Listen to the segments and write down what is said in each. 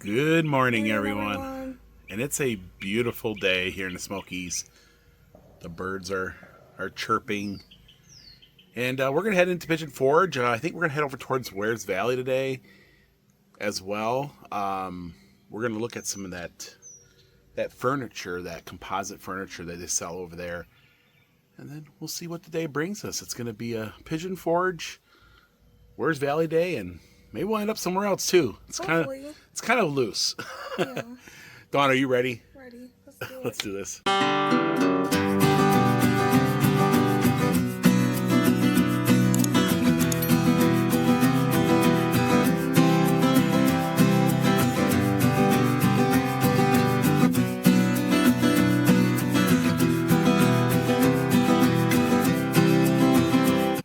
Good morning, everyone. And it's a beautiful day here in the Smokies. The birds are chirping. And we're going to head into Pigeon Forge. I think we're going to head over towards Wares Valley today as well. We're going to look at some of that furniture, that composite furniture that they sell over there. And then we'll see what the day brings us. It's going to be a Pigeon Forge, Wares Valley day, and maybe we'll end up somewhere else too. It's kind of loose. Yeah. Dawn, are you ready? Ready. Let's do it. Let's do this.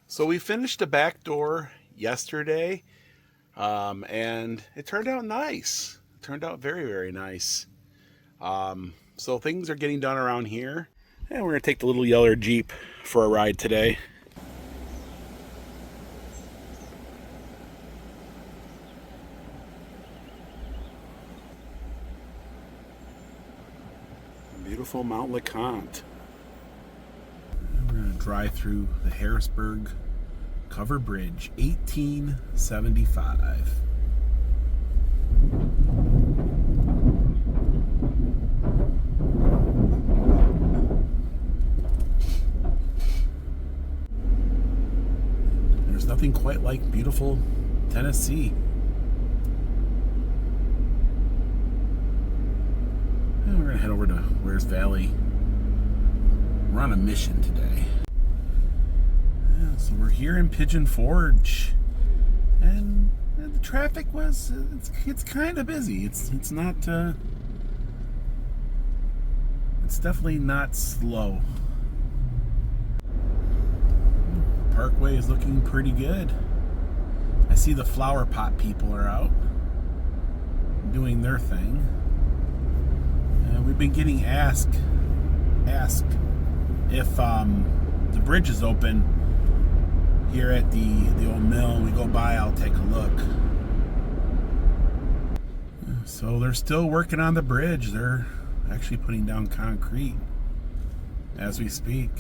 So we finished the back door yesterday, and it turned out nice. It turned out very, very nice. So things are getting done around here, and we're going to take the little yellow Jeep for a ride today. Beautiful Mount LeConte. We're going to drive through the Harrisburg Covered Bridge, 1875. There's nothing quite like beautiful Tennessee. And we're going to head over to Wares Valley. We're on a mission today. Yeah, so we're here in Pigeon Forge, and the traffic it's kind of busy. It's not it's definitely not slow. Parkway is looking pretty good. I see the flower pot people are out doing their thing. We've been getting asked if the bridge is open here at the old mill. We go by, I'll take a look. So they're still working on the bridge. They're actually putting down concrete as we speak.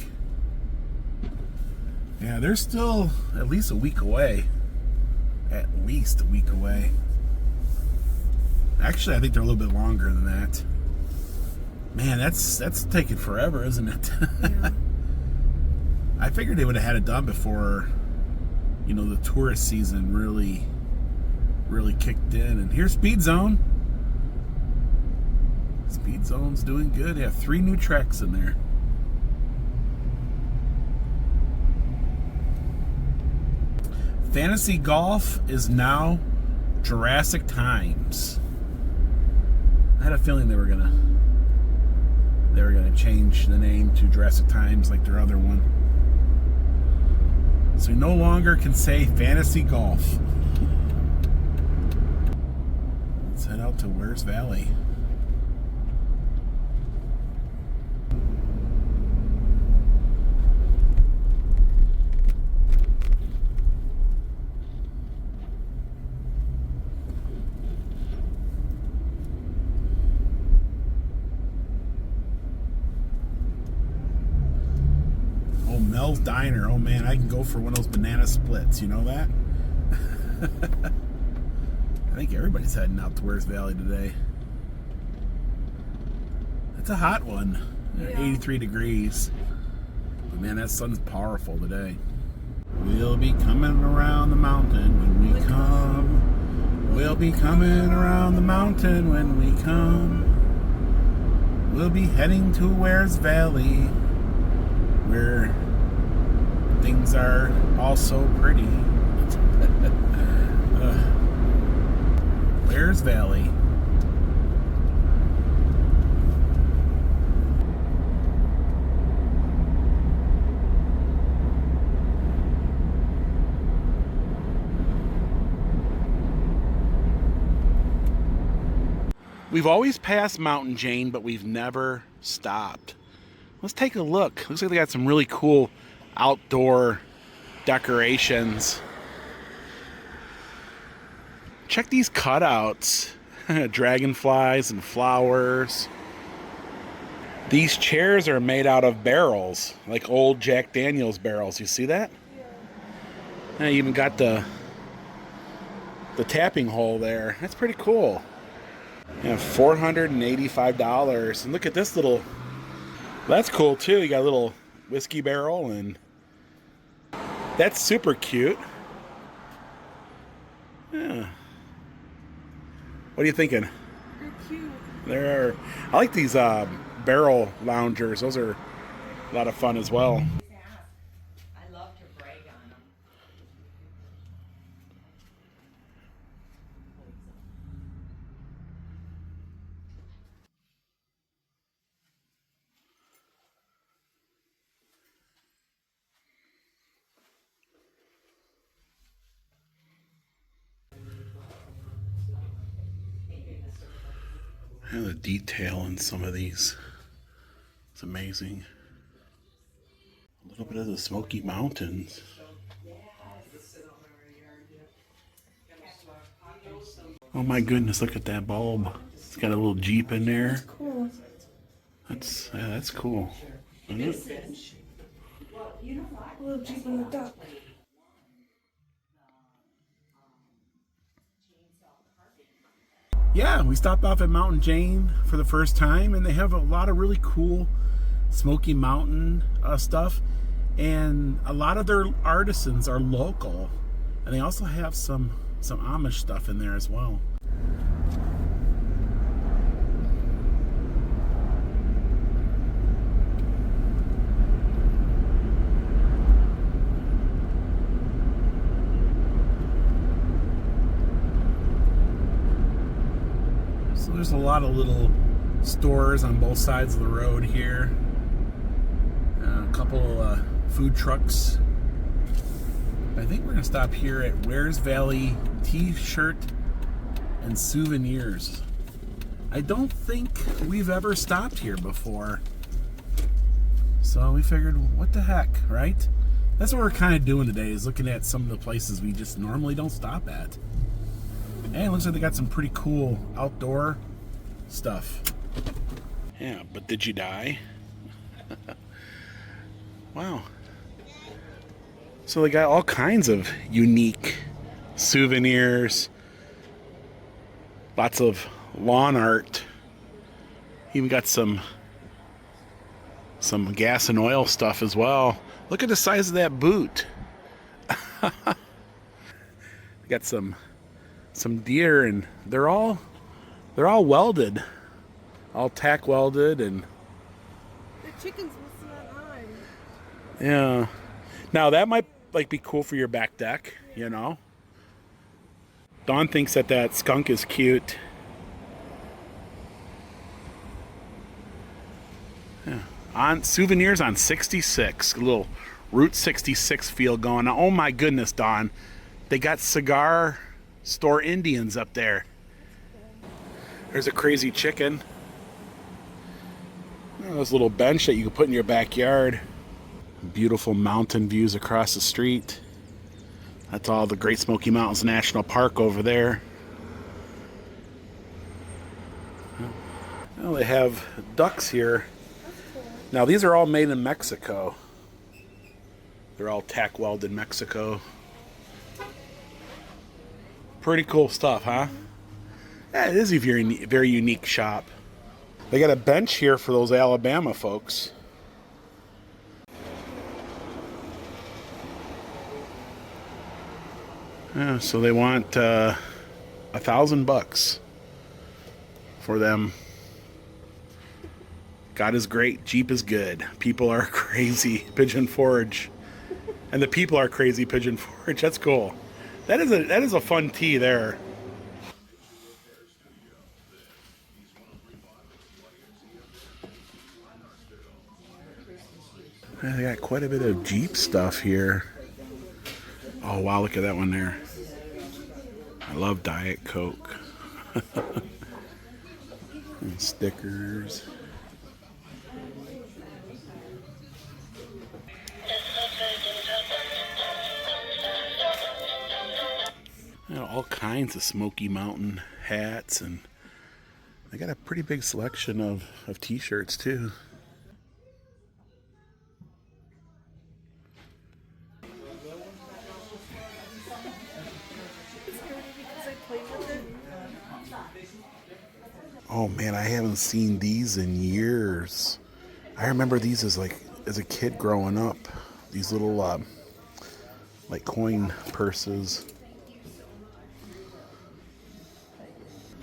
Yeah, they're still at least a week away. At least a week away. Actually, I think they're a little bit longer than that. Man, that's taking forever, isn't it? Yeah. I figured they would have had it done before, the tourist season really kicked in. And here's Speed Zone. Speed Zone's doing good. They have 3 new tracks in there. Fantasy Golf is now Jurassic Times. I had a feeling they were gonna change the name to Jurassic Times like their other one. So we no longer can say Fantasy Golf. Let's head out to Wares Valley. Mel's Diner. Oh man, I can go for one of those banana splits. You know that? I think everybody's heading out to Wares Valley today. It's a hot one. Yeah. 83 degrees. But man, that sun's powerful today. We'll be coming around the mountain when we come. We'll be coming around the mountain when we come. We'll be heading to Wares Valley, where things are also pretty. Wares Valley. We've always passed Mountain Jane, but we've never stopped. Let's take a look. Looks like they got some really cool outdoor decorations. Check these cutouts. Dragonflies and flowers. These chairs are made out of barrels, like old Jack Daniels barrels. You see that? Yeah. I even got the tapping hole there. That's pretty cool. Yeah, $485. And look at this little. That's cool too. You got a little whiskey barrel, and that's super cute. Yeah. What are you thinking? They're cute. They're. I like these barrel loungers. Those are a lot of fun as well. I love to brag on them. And the detail in some of these. It's amazing. A little bit of the Smoky Mountains. Oh my goodness, look at that bulb. It's got a little Jeep in there. That's cool. That's cool. Isn't it? A little Jeep and a duck. Yeah, we stopped off at Mountain Jane for the first time, and they have a lot of really cool Smoky Mountain stuff, and a lot of their artisans are local, and they also have some Amish stuff in there as well. So there's a lot of little stores on both sides of the road here. A couple food trucks. I think we're going to stop here at Wares Valley T-shirt and souvenirs. I don't think we've ever stopped here before. So we figured, what the heck, right? That's what we're kind of doing today, is looking at some of the places we just normally don't stop at. And it looks like they got some pretty cool outdoor stuff. Yeah, but did you die? Wow. So they got all kinds of unique souvenirs, lots of lawn art. Even got some gas and oil stuff as well. Look at the size of that boot. Got some deer, and they're all welded, all tack welded, and The chickens must not hide. yeah. Now that might be cool for your back deck, you know. Dawn thinks that skunk is cute. Yeah. On souvenirs on 66, a little Route 66 feel going on. Oh my goodness, Dawn, they got cigar store Indians up there. There's a crazy chicken. There's a little bench that you can put in your backyard. Beautiful mountain views across the street. That's all the Great Smoky Mountains National Park over there. Well, they have ducks here. Now these are all made in Mexico. They're all tack welded in Mexico. Pretty cool stuff, huh? Yeah, it is a very unique shop. They got a bench here for those Alabama folks. Yeah, so they want $1,000 for them. God is great. Jeep is good. People are crazy. Pigeon Forge, and the people are crazy. Pigeon Forge. That's cool. That is a fun tee there. They got quite a bit of Jeep stuff here. Oh wow, look at that one there. I love Diet Coke. And stickers. You know, all kinds of Smoky Mountain hats and They got a pretty big selection of t-shirts too. Oh man, I haven't seen these in years. I remember these as a kid growing up. These little like coin purses.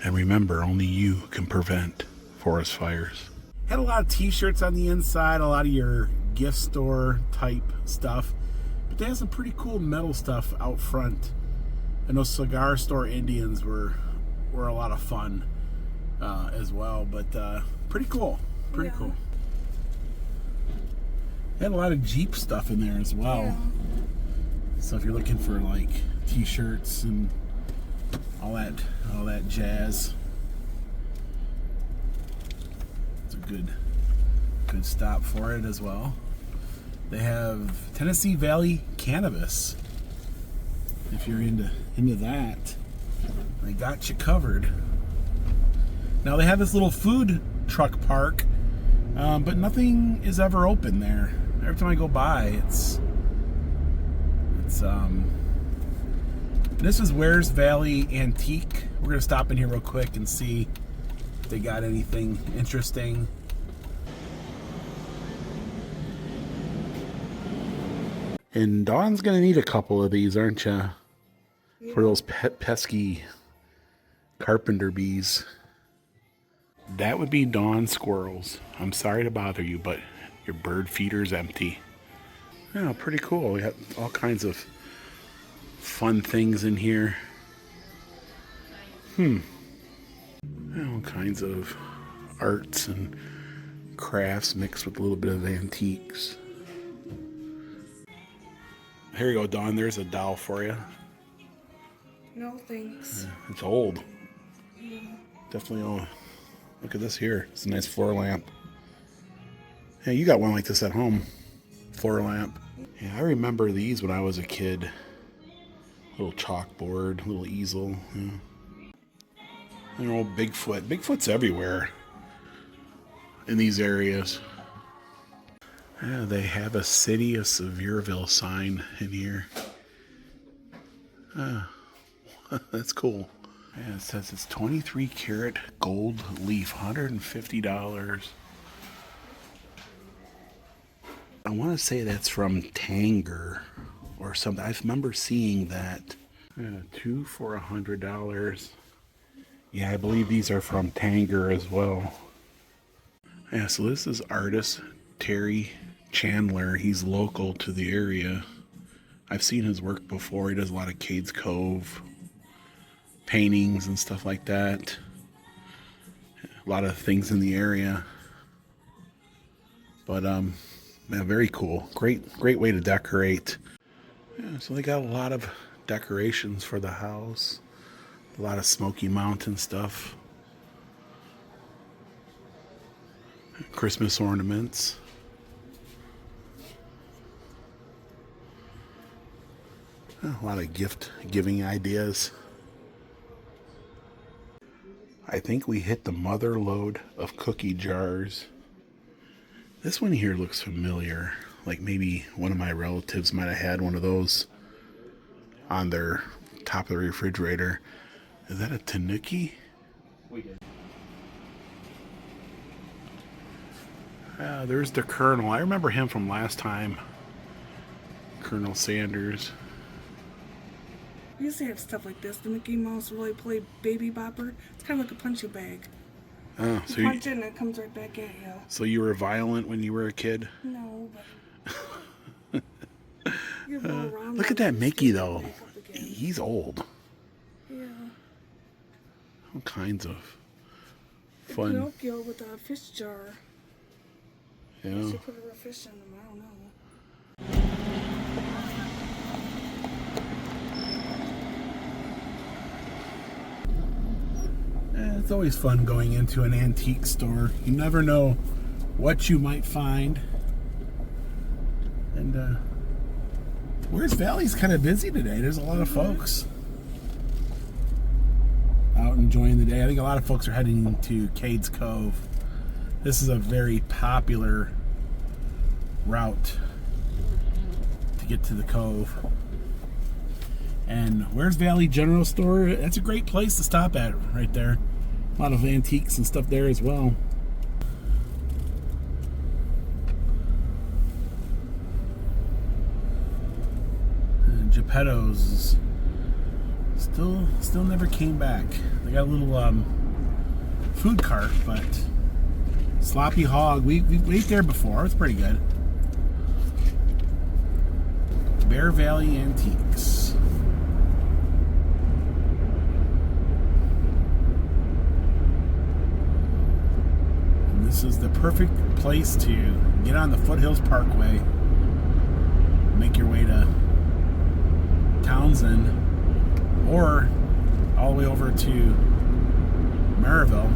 And remember, only you can prevent forest fires. Had a lot of t-shirts on the inside, a lot of your gift store type stuff. But they had some pretty cool metal stuff out front. And those cigar store Indians were a lot of fun as well. But pretty cool. Pretty cool. They had a lot of Jeep stuff in there as well. Yeah. So if you're looking for like t-shirts and all that jazz, it's a good stop for it as well. They have Tennessee Valley cannabis. If you're into that, they got you covered. Now they have this little food truck park, but nothing is ever open there. Every time I go by, it's this is Wares Valley Antique. We're gonna stop in here real quick and see if they got anything interesting. And Dawn's gonna need a couple of these, aren't you? Yeah. For those pesky carpenter bees. That would be Dawn squirrels. I'm sorry to bother you, but your bird feeder's empty. Yeah, pretty cool. We got all kinds of fun things in here. All kinds of arts and crafts mixed with a little bit of antiques. Here you go, Dawn. There's a doll for you. No thanks. Yeah, it's old. Yeah. Definitely old. Look at this here. It's a nice floor lamp. Yeah, you got one like this at home. Floor lamp. Yeah, I remember these when I was a kid. Little chalkboard, little easel. Yeah. And old Bigfoot. Bigfoot's everywhere in these areas. Yeah, they have a City of Sevierville sign in here. That's cool. Yeah, it says it's 23 karat gold leaf, $150. I want to say that's from Tanger or something. I remember seeing that. 2 for $100. Yeah, I believe these are from Tanger as well. Yeah, so this is artist Terry Chandler. He's local to the area. I've seen his work before. He does a lot of Cades Cove paintings and stuff like that. A lot of things in the area. But yeah, very cool. Great way to decorate. Yeah, so they got a lot of decorations for the house. A lot of Smoky Mountain stuff. Christmas ornaments. A lot of gift giving ideas. I think we hit the mother lode of cookie jars. This one here looks familiar. Like maybe one of my relatives might have had one of those on their top of the refrigerator. Is that a tanuki? We did. There's the Colonel. I remember him from last time. Colonel Sanders. We used to have stuff like this. The Mickey Mouse really play Baby Bopper. It's kind of like a punching bag. Oh, so you punch it and it comes right back at you. So you were violent when you were a kid? No, but you roll around. Look at that Mickey though. He's old. Yeah. All kinds of fun. Pinocchio with a fish jar. Yeah. You should put a fish in them. I don't know. It's always fun going into an antique store. You never know what you might find. And Wares Valley's kind of busy today. There's a lot of folks. out enjoying the day. I think a lot of folks are heading to Cades Cove. This is a very popular route to get to the cove. And Where's Valley General Store? That's a great place to stop at right there. A lot of antiques and stuff there as well. And Geppetto's still never came back. They got a little food cart, but Sloppy Hog, we ate there before. It's pretty good. Bear Valley Antiques. And this is the perfect place to get on the Foothills Parkway, make your way to Townsend, or all the way over to Maryville.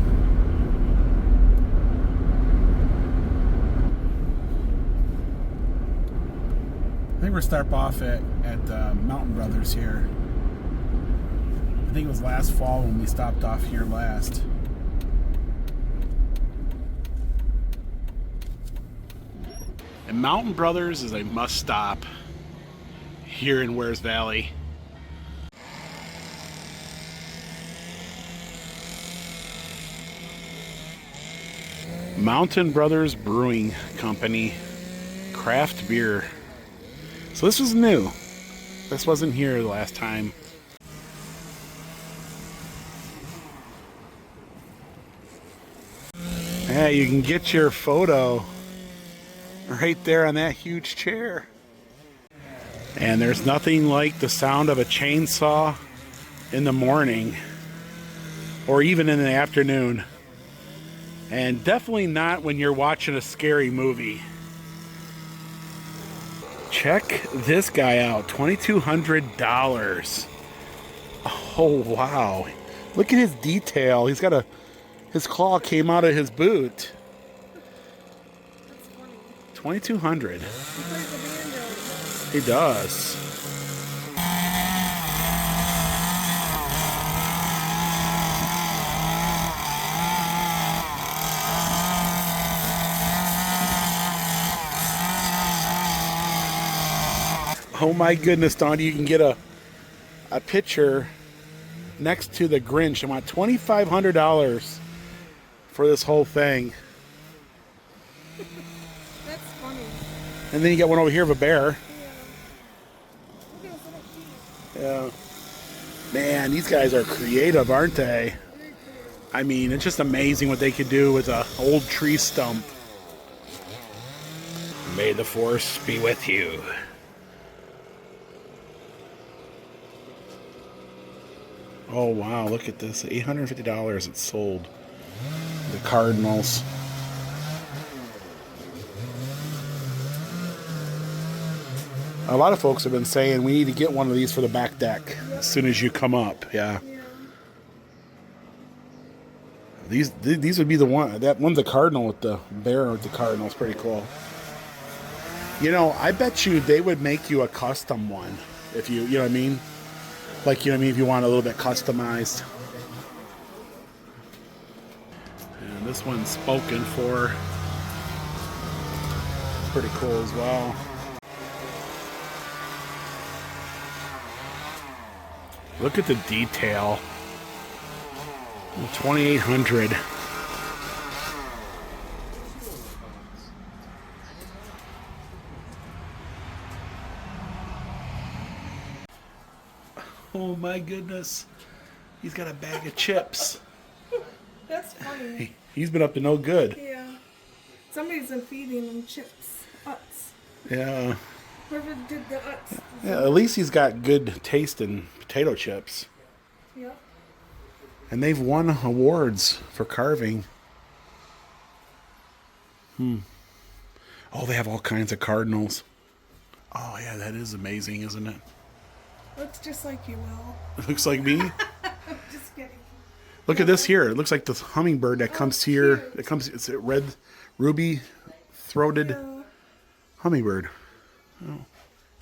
I think we're start off at Mountain Brothers here. I think it was last fall when we stopped off here last. And Mountain Brothers is a must stop here in Wears Valley. Mountain Brothers Brewing Company craft beer. So this was new. This wasn't here the last time. Yeah, you can get your photo right there on that huge chair. And there's nothing like the sound of a chainsaw in the morning or even in the afternoon. And definitely not when you're watching a scary movie. Check this guy out, $2,200. Oh, wow. Look at his detail. He's got his claw came out of his boot. That's funny. $2,200. He plays the banjo. He does. Oh my goodness, Donnie, you can get a picture next to the Grinch. I want $2,500 for this whole thing. That's funny. And then you got one over here of a bear. Yeah. Look at his little teeth. Yeah. Man, these guys are creative, aren't they? I mean, it's just amazing what they could do with an old tree stump. May the force be with you. Oh wow, look at this. $850 it's sold. The Cardinals. A lot of folks have been saying we need to get one of these for the back deck as soon as you come up. Yeah. These would be the one. That one's a Cardinal with the bear with the Cardinal. It's pretty cool. You know, I bet you they would make you a custom one if you know what I mean? Like, you know what I mean, if you want a little bit customized. And this one's spoken for. Pretty cool as well. Look at the detail. 2,800. Oh my goodness. He's got a bag of chips. That's funny. He's been up to no good. Yeah. Somebody's been feeding them chips. Utz. Yeah. Whoever did the Utz. Yeah, at least he's got good taste in potato chips. Yep. And they've won awards for carving. Oh, they have all kinds of cardinals. Oh yeah, that is amazing, isn't it? Looks just like you, Will. It looks like me. I'm just kidding. Look at this here. It looks like the hummingbird that comes here. It comes. It's a red, ruby-throated Yeah. hummingbird.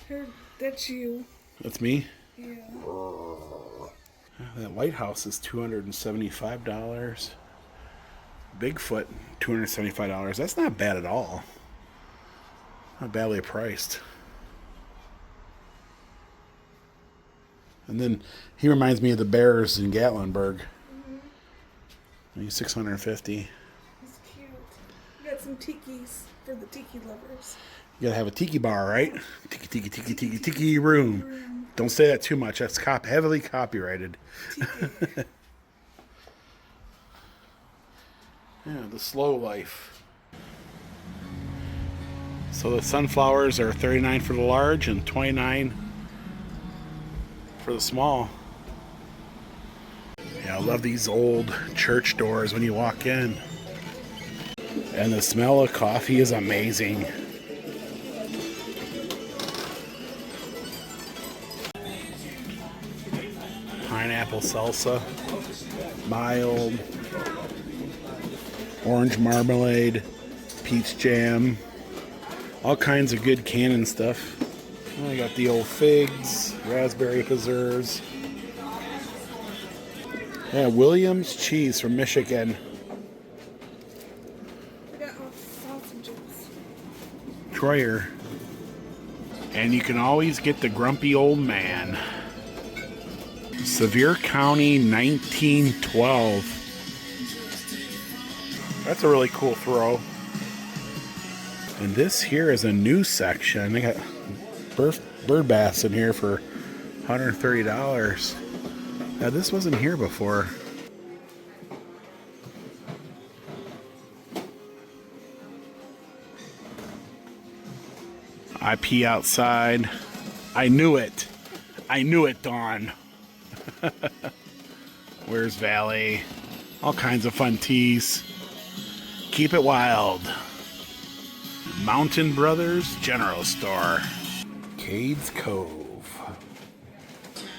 Here, that's you. That's me. Yeah. That lighthouse is $275. Bigfoot, $275. That's not bad at all. Not badly priced. And then he reminds me of the bears in Gatlinburg. He's $650. He's cute. We got some tikis for the tiki lovers. You gotta have a tiki bar, right? Tiki room. Don't say that too much. That's heavily copyrighted. Yeah, the slow life. So the sunflowers are $39 for the large and $29 for the small. Yeah, I love these old church doors when you walk in. And the smell of coffee is amazing. Pineapple salsa, mild, orange marmalade, peach jam, all kinds of good cannon stuff. I got the old figs, raspberry preserves. Yeah, Williams cheese from Michigan. We got sausages. Troyer. And you can always get the grumpy old man. Sevier County 1912. That's a really cool throw. And this here is a new section. They got bird baths in here for $130. Now this wasn't here before. I pee outside. I knew it. I knew it, Dawn. Where's Valley? All kinds of fun teas. Keep it wild. Mountain Brothers General Store. Cades Cove.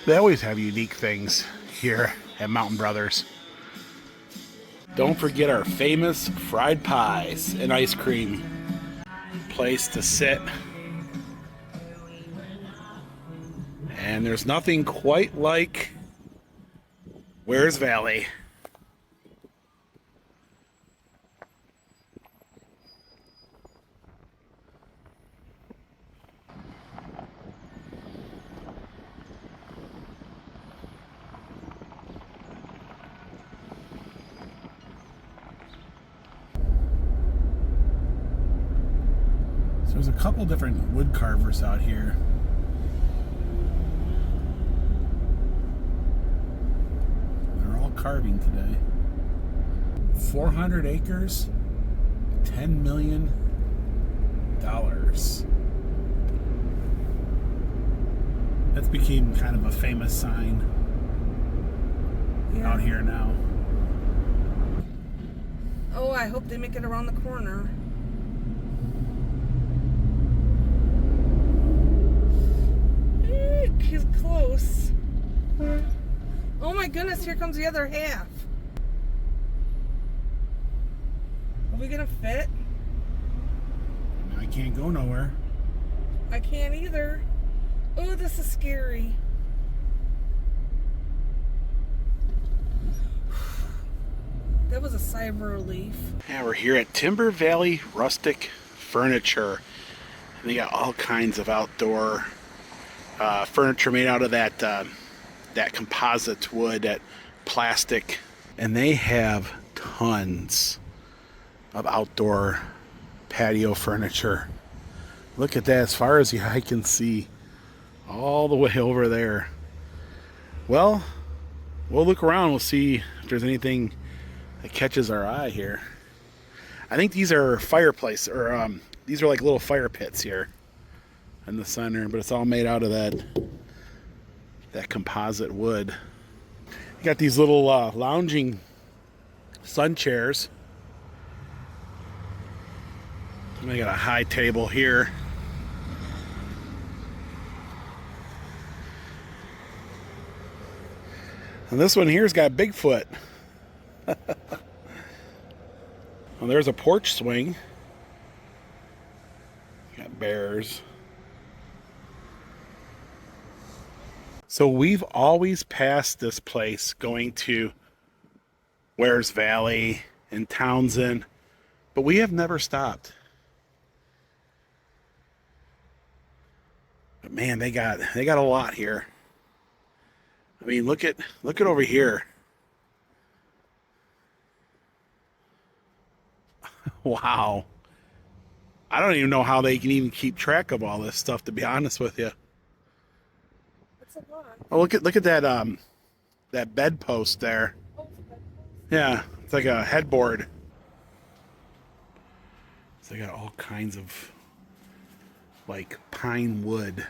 They always have unique things here at Mountain Brothers. Don't forget our famous fried pies and ice cream. Place to sit. And there's nothing quite like Where's Valley? So there's a couple different wood carvers out here. Carving today. 400 acres, $10 million. That's became kind of a famous sign out here now. Oh, I hope they make it around the corner. He's close. Oh my goodness, here comes the other half. Are we gonna fit? I can't go nowhere. I can't either. Oh, this is scary. That was a sigh of relief. Yeah, we're here at Timber Valley Rustic Furniture. And they got all kinds of outdoor furniture made out of that composite wood, that plastic. And they have tons of outdoor patio furniture. Look at that, as far as the eye can see, all the way over there. Well, we'll look around, we'll see if there's anything that catches our eye here. I think these are fireplace, or these are like little fire pits here in the center, but it's all made out of that composite wood. You got these little lounging sun chairs. And they got a high table here. And this one here's got Bigfoot. Well, there's a porch swing. Got bears. So we've always passed this place going to Wares Valley and Townsend, but we have never stopped. But man, they got a lot here. I mean, look at over here. Wow. I don't even know how they can even keep track of all this stuff, to be honest with you. That's a lot. Oh, look at that bedpost there. Oh, it's a bedpost. Yeah, it's like a headboard. So they got all kinds of like pine wood.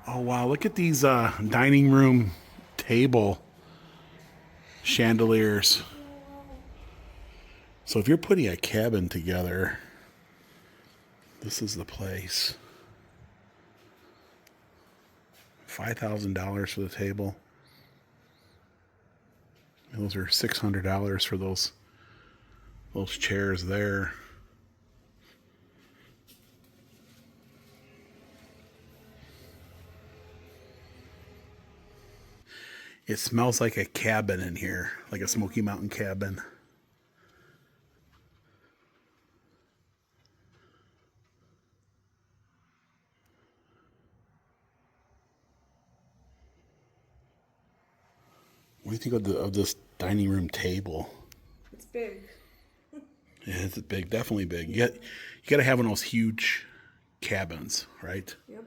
Oh wow, look at these dining room table chandeliers. So if you're putting a cabin together, this is the place. $5,000 for the table. And those are $600 for those chairs there. It smells like a cabin in here, like a Smoky Mountain cabin. What do you think of this dining room table? It's big. Yeah, it's big, definitely big. You got to have one of those huge cabins, right? Yep.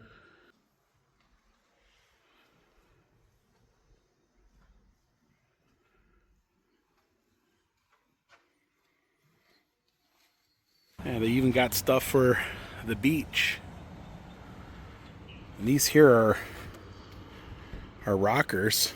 Yeah, they even got stuff for the beach. And these here are rockers.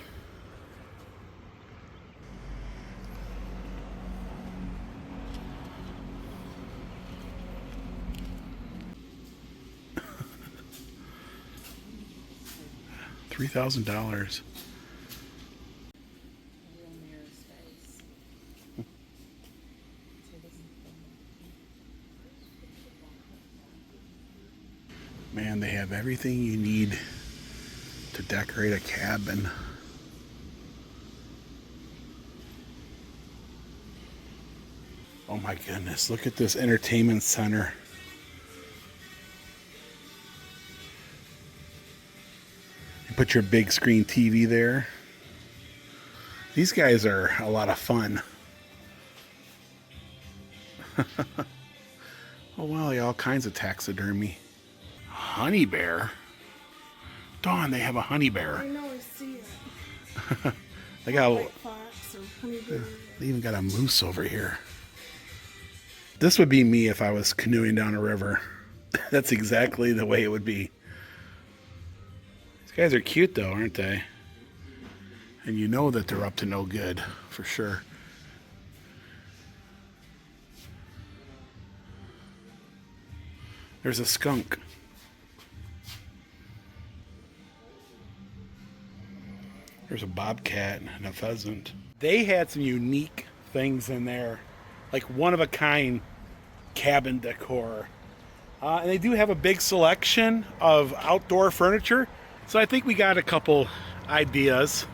$3,000. Man, they have everything you need to decorate a cabin. Oh my goodness, look at this entertainment center. You put your big screen TV there. These guys are a lot of fun. Oh wow, they have all kinds of taxidermy. Honey bear? Dawn, they have a honey bear. I know, I see it. They got White fox or honey bear. They even got a moose over here. This would be me if I was canoeing down a river. That's exactly the way it would be. These guys are cute though, aren't they? And you know that they're up to no good, for sure. There's a skunk. There's a bobcat and a pheasant. They had some unique things in there, like one-of-a-kind cabin decor. And they do have a big selection of outdoor furniture. So I think we got a couple ideas.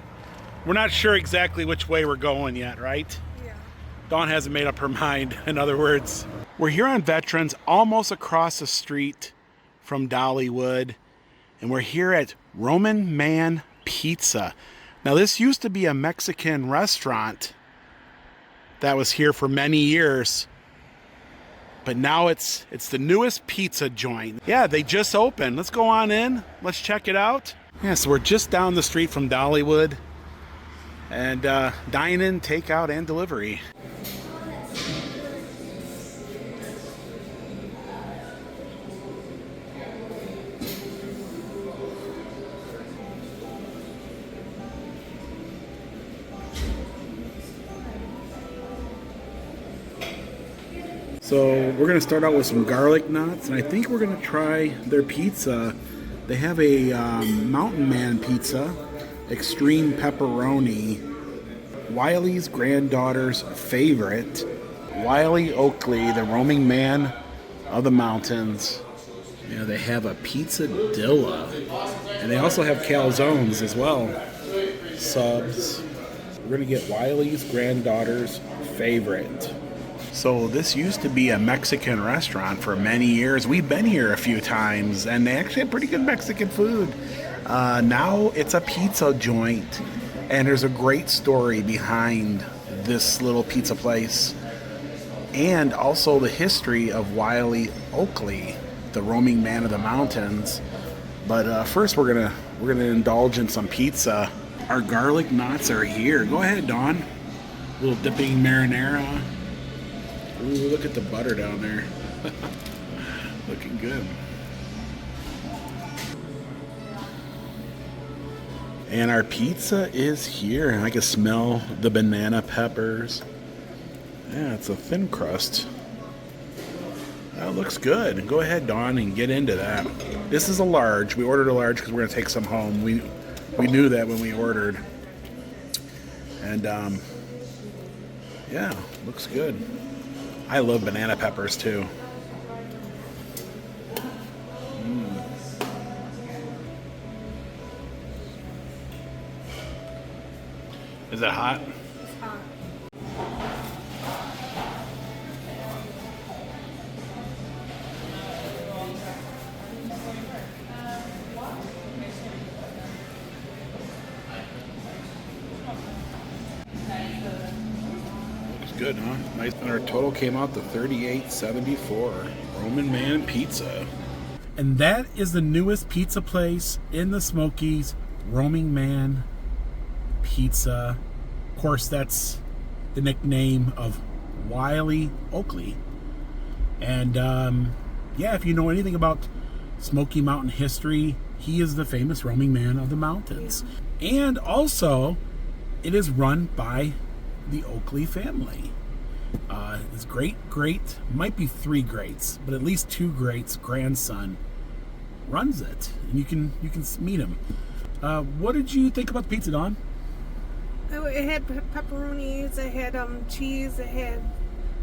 We're not sure exactly which way we're going yet, right? Yeah. Dawn hasn't made up her mind, in other words. We're here on Veterans, almost across the street from Dollywood. And we're here at Roamin Man Pizza. Now this used to be a Mexican restaurant that was here for many years. But now it's the newest pizza joint. Yeah, they just opened. Let's go on in. Let's check it out. Yeah, so we're just down the street from Dollywood. And dine in, takeout, and delivery. So we're gonna start out with some garlic knots, and I think we're gonna try their pizza. They have a Mountain Man pizza, extreme pepperoni, Wiley's granddaughter's favorite, Wiley Oakley, the roaming man of the mountains. You know, they have a pizzadilla, and they also have calzones as well. Subs. We're gonna get Wiley's granddaughter's favorite. So this used to be a Mexican restaurant for many years. We've been here a few times, and they actually have pretty good Mexican food. Now it's a pizza joint, and there's a great story behind this little pizza place, and also the history of Wiley Oakley, the roaming man of the mountains. But first, we're gonna indulge in some pizza. Our garlic knots are here. Go ahead, Dawn. A little dipping marinara. Ooh, look at the butter down there. Looking good. And our pizza is here. I can smell the banana peppers. Yeah, it's a thin crust. That looks good. Go ahead, Dawn, and get into that. This is a large. We ordered a large because we're going to take some home. We knew that when we ordered. And, yeah, looks good. I love banana peppers, too. Is it hot? It's hot. Looks good, huh? Nice. And our total came out to $38.74. Roamin Man Pizza. And that is the newest pizza place in the Smokies, Roaming Man Pizza. Of course, that's the nickname of Wiley Oakley. And yeah, if you know anything about Smoky Mountain history, he is the famous roaming man of the mountains. Yeah. And also, it is run by the Oakley family. His great, might be 3 greats, but at least 2 greats grandson runs it, and you can meet him. What did you think about the pizza, Dawn? It had pepperonis, it had cheese, it had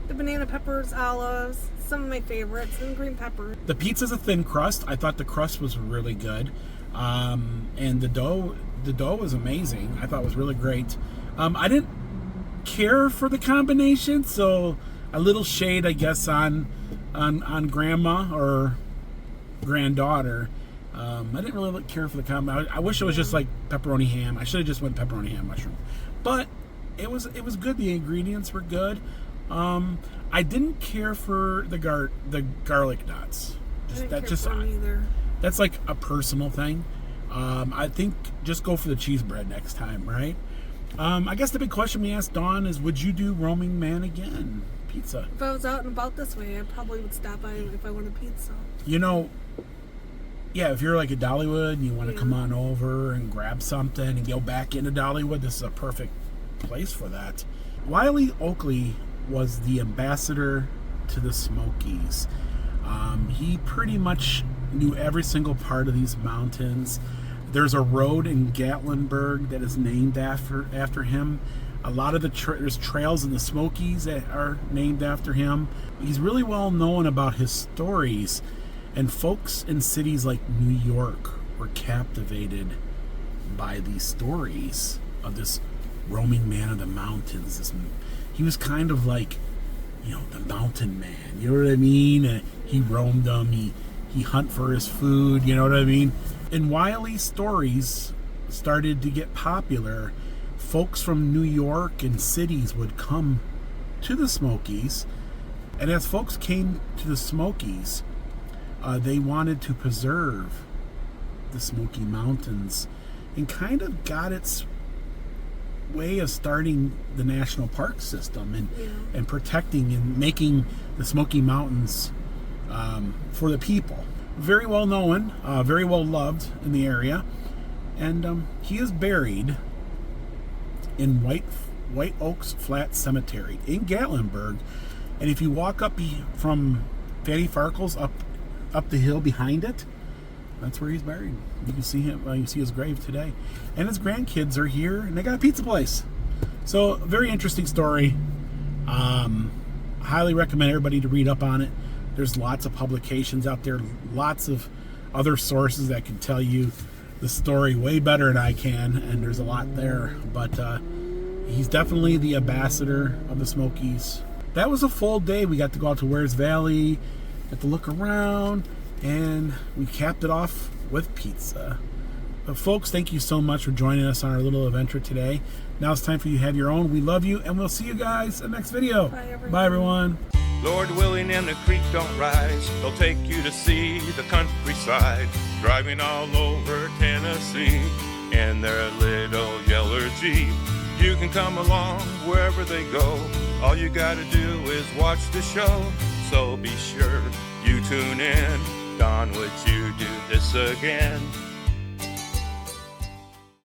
the banana peppers, olives, some of my favorites, and green pepper. The pizza's a thin crust. I thought the crust was really good, and the dough was amazing. I thought it was really great. I didn't care for the combination, so a little shade, I guess, on grandma or granddaughter. I didn't really care for the combo. I wish it was just like pepperoni ham. I should have just went pepperoni ham mushroom. But it was good. The ingredients were good. I didn't care for the garlic knots. That's like a personal thing. I think just go for the cheese bread next time, right? I guess the big question we asked Dawn is, would you do Roaming Man again? Pizza. If I was out and about this way, I probably would stop by if I wanted pizza. You know, yeah, if you're like at Dollywood and you want to come on over and grab something and go back into Dollywood, this is a perfect place for that. Wiley Oakley was the ambassador to the Smokies. He pretty much knew every single part of these mountains. There's a road in Gatlinburg that is named after him. A lot of there's trails in the Smokies that are named after him. He's really well known about his stories, and folks in cities like New York were captivated by these stories of this roaming man of the mountains. He was kind of like, the mountain man. You know what I mean? He roamed them. He hunt for his food. You know what I mean? And Wiley's stories started to get popular. Folks from New York and cities would come to the Smokies, and as folks came to the Smokies, they wanted to preserve the Smoky Mountains, and kind of got its way of starting the national park system and protecting and making the Smoky Mountains for the people. Very well known, very well loved in the area, and he is buried in White Oaks Flat Cemetery in Gatlinburg. And if you walk up from Fanny Farkle's up the hill behind it, that's where he's buried. You can see him. You see his grave today, and his grandkids are here, and they got a pizza place. So, very interesting story. Highly recommend everybody to read up on it. There's lots of publications out there, lots of other sources that can tell you the story way better than I can, and there's a lot there. But he's definitely the ambassador of the Smokies. That was a full day. We got to go out to Wares Valley, got to look around, and we capped it off with pizza. But folks, thank you so much for joining us on our little adventure today. Now it's time for you to have your own. We love you, and we'll see you guys in the next video. Bye, everyone. Lord willing and the creek don't rise, they'll take you to see the countryside, driving all over Tennessee in their little yeller Jeep. You can come along wherever they go, all you gotta do is watch the show. So be sure you tune in, Don, would you do this again?